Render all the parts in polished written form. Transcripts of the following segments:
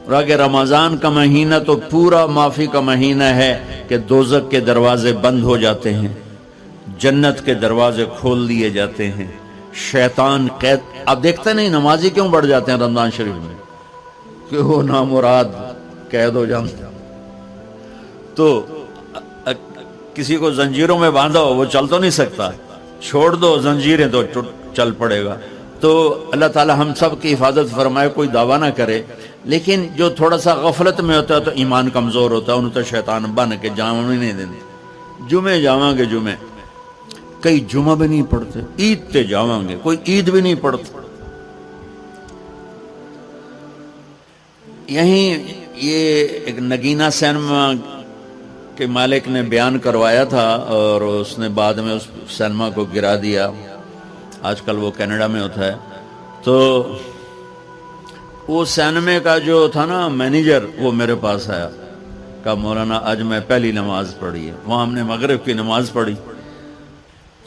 اور اگر رمضان کا مہینہ تو پورا معافی کا مہینہ ہے کہ دوزخ کے دروازے بند ہو جاتے ہیں، جنت کے دروازے کھول دیے جاتے ہیں، شیطان قید. اب دیکھتے نہیں نمازی کیوں بڑھ جاتے ہیں رمضان شریف میں، کہ وہ نامراد قید ہو جاتے. تو کسی کو زنجیروں میں باندھا ہو وہ چل تو نہیں سکتا، چھوڑ دو زنجیریں تو چل پڑے گا. تو اللہ تعالی ہم سب کی حفاظت فرمائے. کوئی دعویٰ نہ کرے، لیکن جو تھوڑا سا غفلت میں ہوتا ہے تو ایمان کمزور ہوتا ہے، انہوں تو شیطان بن کے جامع نہیں دینے. جمعے جاواں گے، جمعے کئی جمعہ بھی نہیں پڑھتے، عید تے جاواں گے، کوئی عید بھی نہیں پڑھتا. یہیں یہ ایک نگینہ سینما کے مالک نے بیان کروایا تھا اور اس نے بعد میں اس سینما کو گرا دیا. آج کل وہ کینیڈا میں ہوتا ہے. تو وہ سینمے کا جو تھا نا مینیجر، وہ میرے پاس آیا، کہا مولانا آج میں پہلی نماز پڑھی ہے. وہاں ہم نے مغرب کی نماز پڑھی.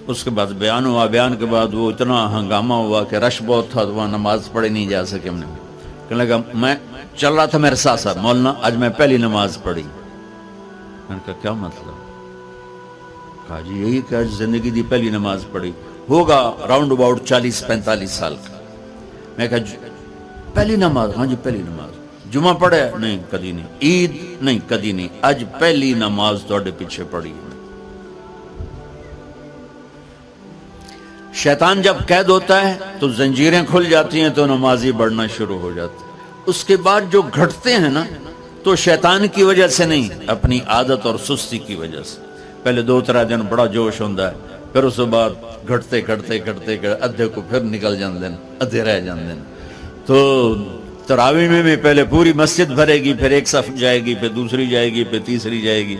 اس کے بعد بیان ہوا. بیان کے بعد وہ اتنا ہنگامہ ہوا کہ رش بہت تھا، تو وہاں نماز پڑھی نہیں جا سکے. ہم نے کہنے لگا میں چل رہا تھا میرے ساتھ ساتھ، مولانا آج میں پہلی نماز پڑھی. میں نے کہا کیا مطلب؟ کہا جی یہی کہ آج زندگی دی پہلی نماز پڑھی. ہوگا راؤنڈ اباؤٹ 40-45 سال کا. میں کہا پہلی نماز؟ ہاں جی پہلی نماز. جمعہ پڑھے؟ نہیں کدی نہیں. عید؟ نہیں کدی نہیں. آج پہلی نماز تواڈے پیچھے پڑھی. شیطان جب قید ہوتا ہے تو زنجیریں کھل جاتی ہیں تو نمازی بڑھنا شروع ہو جاتا ہے. اس کے بعد جو گھٹتے ہیں نا تو شیطان کی وجہ سے نہیں، اپنی عادت اور سستی کی وجہ سے. پہلے 2-3 دن بڑا جوش ہوتا ہے، پھر اس کے بعد گھٹتے ادھے کو پھر نکل جاندے ہیں، ادھے رہ جاندے ہیں. تو تراویح میں بھی پہلے پوری مسجد بھرے گی، پھر ایک صف جائے گی، پھر دوسری جائے گی، پھر تیسری جائے گی.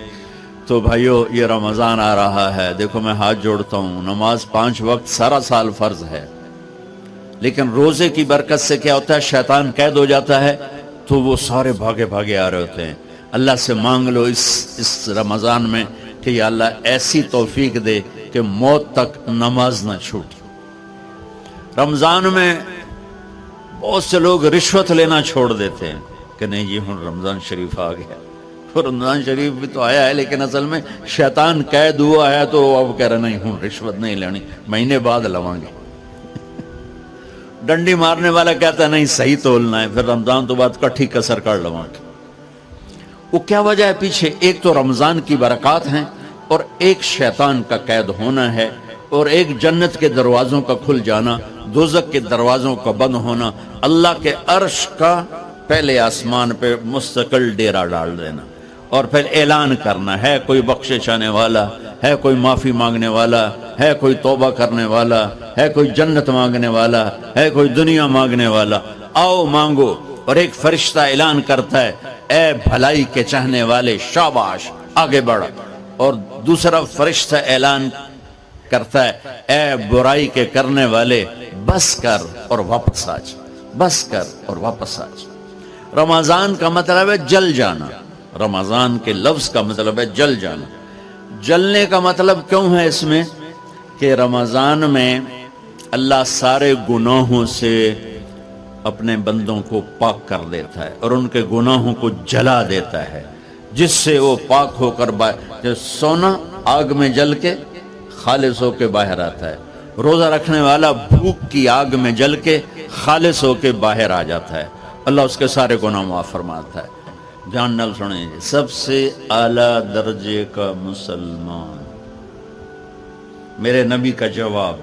تو بھائیو یہ رمضان آ رہا ہے، دیکھو میں ہاتھ جوڑتا ہوں، نماز 5 وقت سارا سال فرض ہے، لیکن روزے کی برکت سے کیا ہوتا ہے، شیطان قید ہو جاتا ہے تو وہ سارے بھاگے آ رہے ہوتے ہیں. اللہ سے مانگ لو اس رمضان میں کہ یا اللہ ایسی توفیق دے کہ موت تک نماز نہ چھوٹی. رمضان میں بہت سے لوگ رشوت لینا چھوڑ دیتے ہیں کہ نہیں جی ہن رمضان شریف آ گیا. رمضان شریف بھی تو آیا ہے، لیکن اصل میں شیطان قید ہوا ہے تو اب کہہ رہے نہیں ہوں رشوت نہیں لینی، مہینے بعد لواں گے. ڈنڈی مارنے والا کہتا ہے نہیں صحیح تولنا ہے، پھر رمضان تو بعد کٹھی کسر کر لواں گے. وہ کیا وجہ ہے پیچھے؟ ایک تو رمضان کی برکات ہیں، اور ایک شیطان کا قید ہونا ہے، اور ایک جنت کے دروازوں کا کھل جانا، دوزخ کے دروازوں کا بند ہونا، اللہ کے عرش کا پہلے آسمان پہ مستقل ڈیرا ڈال دینا، اور پھر اعلان کرنا ہے کوئی بخشش آنے والا ہے، کوئی معافی مانگنے والا ہے، کوئی توبہ کرنے والا ہے، کوئی جنت مانگنے والا ہے، کوئی دنیا مانگنے والا، آؤ مانگو. اور ایک فرشتہ اعلان کرتا ہے اے بھلائی کے چاہنے والے شاباش آگے بڑھ، اور دوسرا فرشتہ اعلان کرتا ہے اے برائی کے کرنے والے بس کر اور واپس آ جا، بس کر اور واپس آ جا. رمضان کا مطلب ہے جل جانا. رمضان کے لفظ کا مطلب ہے جل جانا. جلنے کا مطلب کیوں ہے اس میں؟ کہ رمضان میں اللہ سارے گناہوں سے اپنے بندوں کو پاک کر دیتا ہے اور ان کے گناہوں کو جلا دیتا ہے، جس سے وہ پاک ہو کر سونا آگ میں جل کے خالص ہو کے باہر آتا ہے. روزہ رکھنے والا بھوک کی آگ میں جل کے خالص ہو کے باہر آ جاتا ہے، اللہ اس کے سارے گناہ معاف فرماتا ہے. دھیان نال سنیں جی، سب سے اعلیٰ درجے کا مسلمان، میرے نبی کا جواب،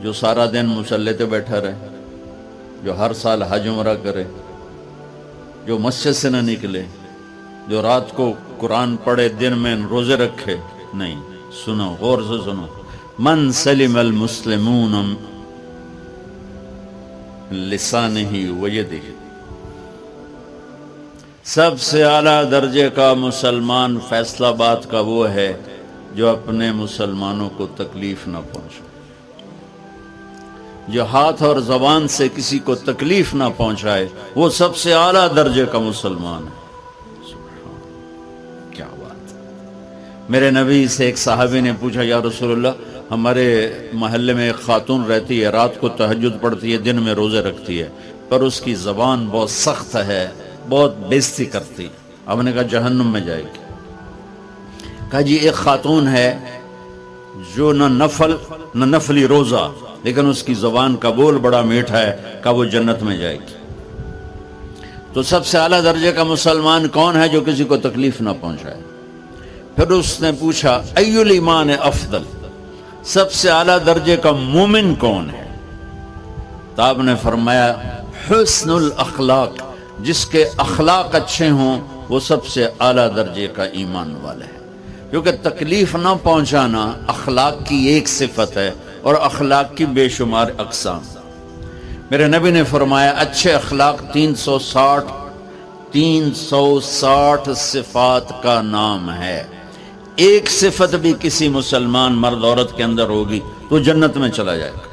جو سارا دن مصلی پہ بیٹھا رہے، جو ہر سال حج عمرہ کرے، جو مسجد سے نہ نکلے، جو رات کو قرآن پڑھے، دن میں روزے رکھے. نہیں، سنو غور سے سنو، من سلم المسلمون لسانہ ویدہ، سب سے اعلیٰ درجے کا مسلمان فیصلہ بات کا وہ ہے جو اپنے مسلمانوں کو تکلیف نہ پہنچے، جو ہاتھ اور زبان سے کسی کو تکلیف نہ پہنچائے، وہ سب سے اعلیٰ درجے کا مسلمان ہے. کیا بات. میرے نبی سے ایک صحابی نے پوچھا یا رسول اللہ، ہمارے محلے میں ایک خاتون رہتی ہے، رات کو تہجد پڑھتی ہے، دن میں روزے رکھتی ہے، پر اس کی زبان بہت سخت ہے، بہت بےزتی کرتی۔ اب نے کہا جہنم میں جائے گی۔ کہا جی ایک خاتون ہے جو نہ نفلی روزہ، لیکن اس کی زبان کا بول بڑا میٹھا ہے، کہا وہ جنت میں جائے گی۔ تو سب سے اعلیٰ درجے کا مسلمان کون ہے جو کسی کو تکلیف نہ پہنچائے؟ پھر اس نے پوچھا ای الایمان افضل، سب سے اعلیٰ درجے کا مومن کون ہے؟ تو آپ نے فرمایا حسن الاخلاق، جس کے اخلاق اچھے ہوں وہ سب سے اعلیٰ درجے کا ایمان والا ہے، کیونکہ تکلیف نہ پہنچانا اخلاق کی ایک صفت ہے، اور اخلاق کی بے شمار اقسام۔ میرے نبی نے فرمایا اچھے اخلاق 360 صفات کا نام ہے، ایک صفت بھی کسی مسلمان مرد عورت کے اندر ہوگی تو جنت میں چلا جائے گا۔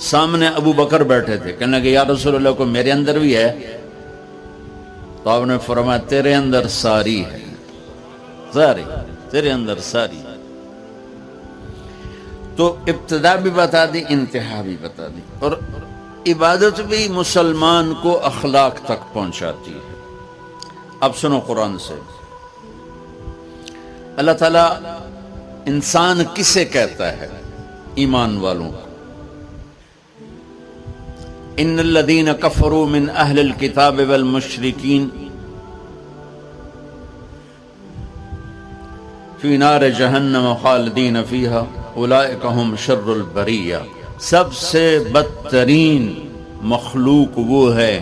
سامنے ابو بکر بیٹھے تھے، کہنے لگے یا رسول اللہ کو میرے اندر بھی ہے؟ تو آپ نے فرمایا تیرے اندر ساری ہے، ساری تیرے اندر ساری۔ تو ابتدا بھی بتا دی، انتہا بھی بتا دی، اور عبادت بھی مسلمان کو اخلاق تک پہنچاتی ہے۔ اب سنو قرآن سے، اللہ تعالیٰ انسان کسے کہتا ہے؟ ایمان والوں کو۔ ان الذین کفروا من اہل الکتاب والمشرکین فی نار جہنم خالدین فیہا اولئک ہم شر البریہ۔ سب سے بدترین مخلوق وہ ہے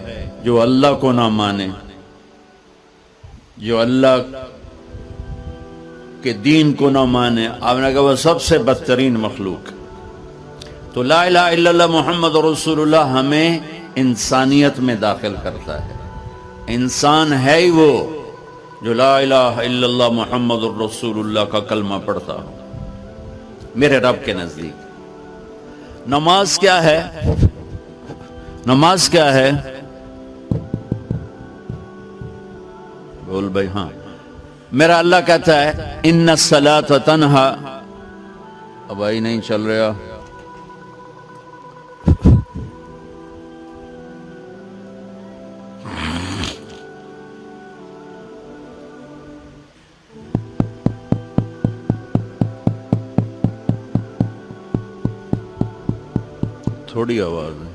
جو اللہ کو نہ مانے، جو اللہ کے دین کو نہ مانے۔ آپ نے کہا وہ سب سے بدترین مخلوق۔ تو لا الہ الا اللہ محمد رسول اللہ ہمیں انسانیت میں داخل کرتا ہے۔ انسان ہے ہی وہ جو لا الہ الا اللہ محمد رسول اللہ کا کلمہ پڑھتا ہو میرے رب کے نزدیک۔ نماز کیا ہے؟ نماز کیا ہے؟ بول بھائی۔ ہاں، میرا اللہ کہتا ہے ان الصلاۃ تنہا، اب آئی نہیں چل رہا، تھوڑی آواز ہے۔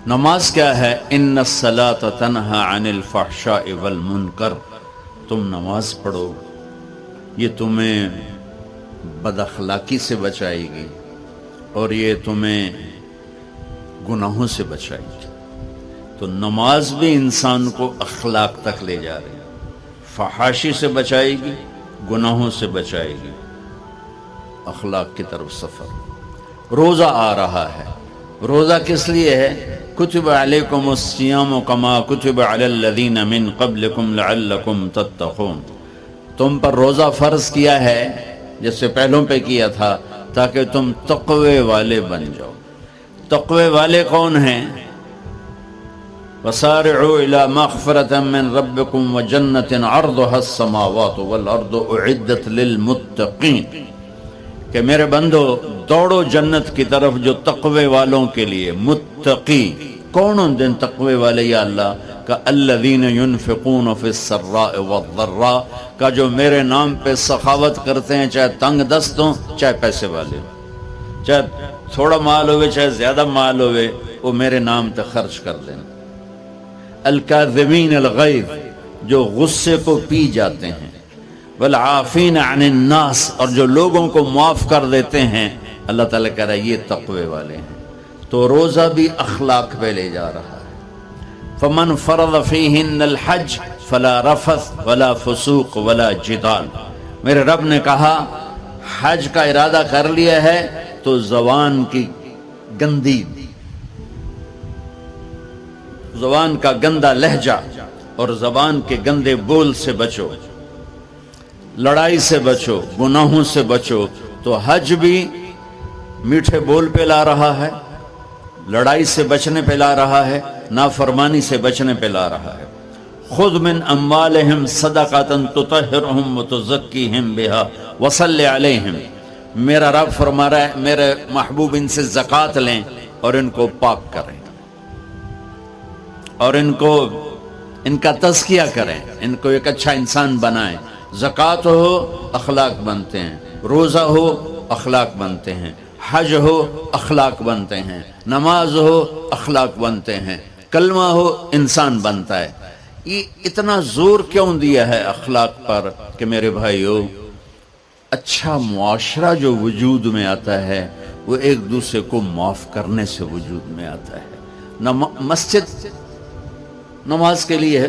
نماز کیا ہے؟ ان الصلاۃ تنہا عن الفحشاء والمنکر، تم نماز پڑھو، یہ تمہیں بد اخلاقی سے بچائے گی اور یہ تمہیں گناہوں سے بچائے گی۔ تو نماز بھی انسان کو اخلاق تک لے جا رہی ہے، فحاشی سے بچائے گی، گناہوں سے بچائے گی، اخلاق کی طرف سفر۔ روزہ آ رہا ہے، روزہ کس لیے ہے؟ کتب علیکم الصیام کما کتب علی الذین من قبلکم لعلکم تتقون، تم پر روزہ فرض کیا ہے جس سے پہلوں پہ کیا تھا تاکہ تم تقوی والے بن جاؤ۔ تقوی والے کون ہیں؟ وسارعوا الی مغفرۃ من ربکم وجنۃ عرضها السماوات والارض اعدت للمتقین، کہ میرے بندو دوڑو جنت کی طرف جو تقوی والوں کے لیے۔ متقی کون ہیں دن تقوی والے یا اللہ کا؟ الذین ينفقون فی السراء والضراء، کا جو میرے نام پہ سخاوت کرتے ہیں، چاہے تنگ دست ہوں چاہے پیسے والے ہوں، چاہے تھوڑا مال ہوئے چاہے زیادہ مال ہوئے، وہ میرے نام پہ خرچ کر دیں۔ الکاظمین الغیظ، جو غصے کو پی جاتے ہیں۔ والعافین عن الناس، اور جو لوگوں کو معاف کر دیتے ہیں۔ اللہ تعالیٰ کہہ رہا ہے یہ تقوی والے ہیں۔ تو روزہ بھی اخلاق پہ لے جا رہا ہے۔ فمن فرض فیہن الحج فلا رفث ولا فسوق ولا جدال، میرے رب نے کہا حج کا ارادہ کر لیا ہے تو زبان کی گندی، زبان کا گندا لہجہ اور زبان کے گندے بول سے بچو، لڑائی سے بچو، گناہوں سے بچو۔ تو حج بھی میٹھے بول پہ لا رہا ہے، لڑائی سے بچنے پہ لا رہا ہے، نافرمانی سے بچنے پہ لا رہا ہے۔ خذ من اموالہم صدقۃ تطہرہم وتزکیہم بہا وصلی علیہم، میرا رب فرما رہا ہے میرے محبوب ان سے زکوٰۃ لیں، اور ان کو پاک کریں اور ان کا تزکیہ کریں، ان کو ایک اچھا انسان بنائیں۔ زکوٰۃ ہو اخلاق بنتے ہیں، روزہ ہو اخلاق بنتے ہیں، حج ہو اخلاق بنتے ہیں، نماز ہو اخلاق بنتے ہیں، کلمہ ہو انسان بنتا ہے۔ یہ اتنا زور کیوں دیا ہے اخلاق پر کہ میرے بھائیو، اچھا معاشرہ جو وجود میں آتا ہے وہ ایک دوسرے کو معاف کرنے سے وجود میں آتا ہے۔ مسجد نماز کے لیے ہے،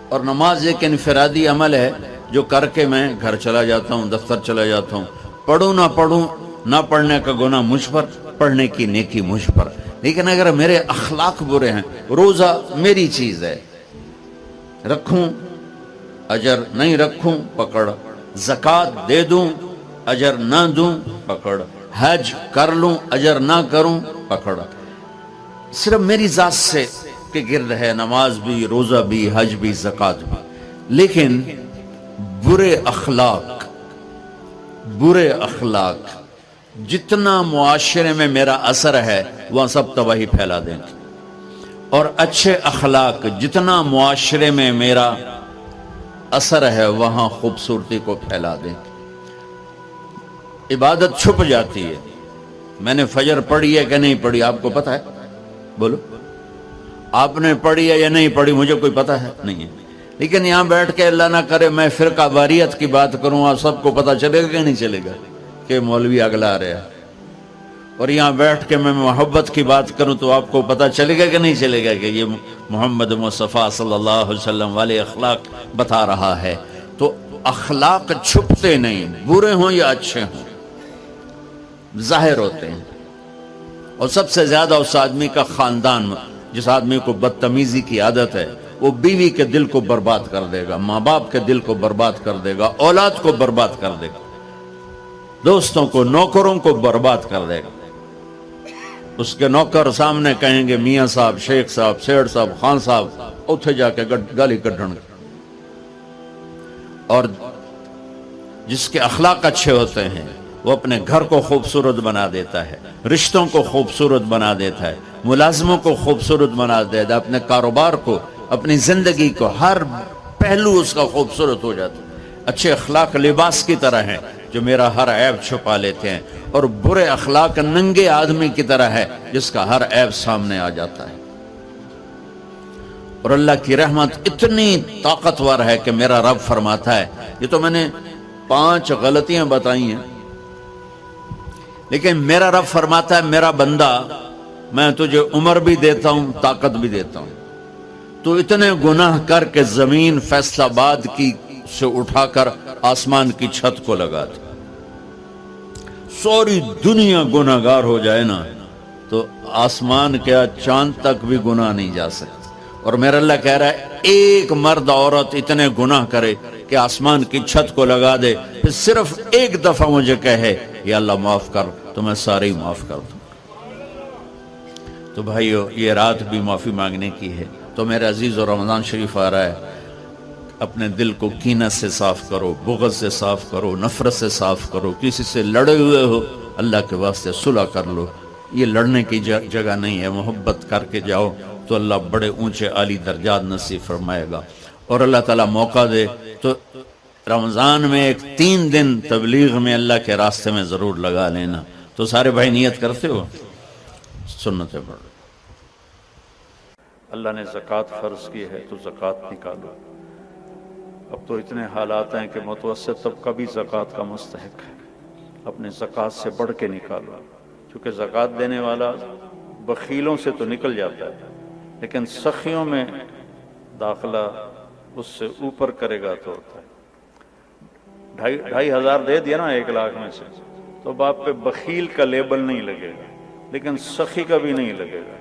اور نماز ایک انفرادی عمل ہے جو کر کے میں گھر چلا جاتا ہوں، دفتر چلا جاتا ہوں، پڑھوں نہ پڑھوں، نہ پڑھنے کا گناہ مجھ پر، پڑھنے کی نیکی مجھ پر۔ لیکن اگر میرے اخلاق برے ہیں، روزہ میری چیز ہے، رکھوں اجر، نہیں رکھوں پکڑ، زکوٰۃ دے دوں اجر نہ دوں پکڑ، حج کر لوں اجر نہ کروں پکڑ۔ صرف میری ذات سے کے گرد ہے نماز بھی، روزہ بھی، حج بھی، زکوٰۃ بھی۔ لیکن برے اخلاق جتنا معاشرے میں میرا اثر ہے وہاں سب تباہی پھیلا دیں گے، اور اچھے اخلاق جتنا معاشرے میں میرا اثر ہے وہاں خوبصورتی کو پھیلا دیں گے۔ عبادت چھپ جاتی ہے۔ میں نے فجر پڑھی ہے کہ نہیں پڑھی آپ کو پتہ ہے؟ بولو، آپ نے پڑھی ہے یا نہیں پڑھی مجھے کوئی پتہ ہے نہیں ہے۔ لیکن یہاں بیٹھ کے اللہ نہ کرے میں فرقہ واریت کی بات کروں، آپ سب کو پتہ چلے گا کہ نہیں چلے گا کہ مولوی اگلا رہا ہے؟ اور یہاں بیٹھ کے میں محبت کی بات کروں تو آپ کو پتہ چلے گا کہ نہیں چلے گا کہ یہ محمد مصطفیٰ صلی اللہ علیہ وسلم والے اخلاق بتا رہا ہے؟ تو اخلاق چھپتے نہیں، برے ہوں یا اچھے ہوں، ظاہر ہوتے ہیں۔ اور سب سے زیادہ اس آدمی کا خاندان، جس آدمی کو بدتمیزی کی عادت ہے، وہ بیوی کے دل کو برباد کر دے گا، ماں باپ کے دل کو برباد کر دے گا، اولاد کو برباد کر دے گا، دوستوں کو، نوکروں کو برباد کر دے گا۔ اس کے نوکر سامنے کہیں گے میاں صاحب، شیخ صاحب، سیڑ صاحب، خان صاحب، اتھے جا کے گالی کڈن گے۔ اور جس کے اخلاق اچھے ہوتے ہیں وہ اپنے گھر کو خوبصورت بنا دیتا ہے، رشتوں کو خوبصورت بنا دیتا ہے، ملازموں کو خوبصورت بنا دیتا ہے، اپنے کاروبار کو، اپنی زندگی کو، ہر پہلو اس کا خوبصورت ہو جاتا ہے۔ اچھے اخلاق لباس کی طرح ہیں جو میرا ہر عیب چھپا لیتے ہیں، اور برے اخلاق ننگے آدمی کی طرح ہے جس کا ہر عیب سامنے آ جاتا ہے۔ اور اللہ کی رحمت اتنی طاقتور ہے کہ میرا رب فرماتا ہے، یہ تو میں نے 5 غلطیاں بتائی ہیں، لیکن میرا رب فرماتا ہے میرا بندہ میں تجھے عمر بھی دیتا ہوں، طاقت بھی دیتا ہوں، تو اتنے گناہ کر کے زمین فیصل آباد کی سے اٹھا کر آسمان کی چھت کو لگا دے، ساری دنیا گناہگار ہو جائے نا تو آسمان کیا چاند تک بھی گناہ نہیں جا سکتا۔ اور میرا اللہ کہہ رہا ہے ایک مرد عورت اتنے گناہ کرے کہ آسمان کی چھت کو لگا دے، پھر صرف ایک دفعہ مجھے کہے یا اللہ معاف کر، تو میں سارے ہی معاف کر دوں۔ تو بھائیو، یہ رات بھی معافی مانگنے کی ہے۔ تو میرے عزیز، اور رمضان شریف آ رہا ہے، اپنے دل کو کینہ سے صاف کرو، بغض سے صاف کرو، نفرت سے صاف کرو، کسی سے لڑے ہوئے ہو اللہ کے واسطے صلح کر لو۔ یہ لڑنے کی جگہ نہیں ہے، محبت کر کے جاؤ تو اللہ بڑے اونچے عالی درجات نصیب فرمائے گا۔ اور اللہ تعالیٰ موقع دے تو رمضان میں ایک 3 دن تبلیغ میں اللہ کے راستے میں ضرور لگا لینا۔ تو سارے بھائی نیت کرتے ہو؟ سنتیں پڑھو۔ اللہ نے زکوٰۃ فرض کی ہے تو زکوٰۃ نکالو۔ اب تو اتنے حالات ہیں کہ متوسط طبقہ بھی زکوٰۃ کا مستحق ہے، اپنے زکوٰۃ سے بڑھ کے نکالو، کیونکہ زکوٰۃ دینے والا بخیلوں سے تو نکل جاتا ہے، لیکن سخیوں میں داخلہ اس سے اوپر کرے گا تو ہوتا ہے۔ 2,500 دے دیا نا 1 لاکھ میں سے، تو باپ پہ بخیل کا لیبل نہیں لگے گا، لیکن سخی کا بھی نہیں لگے گا۔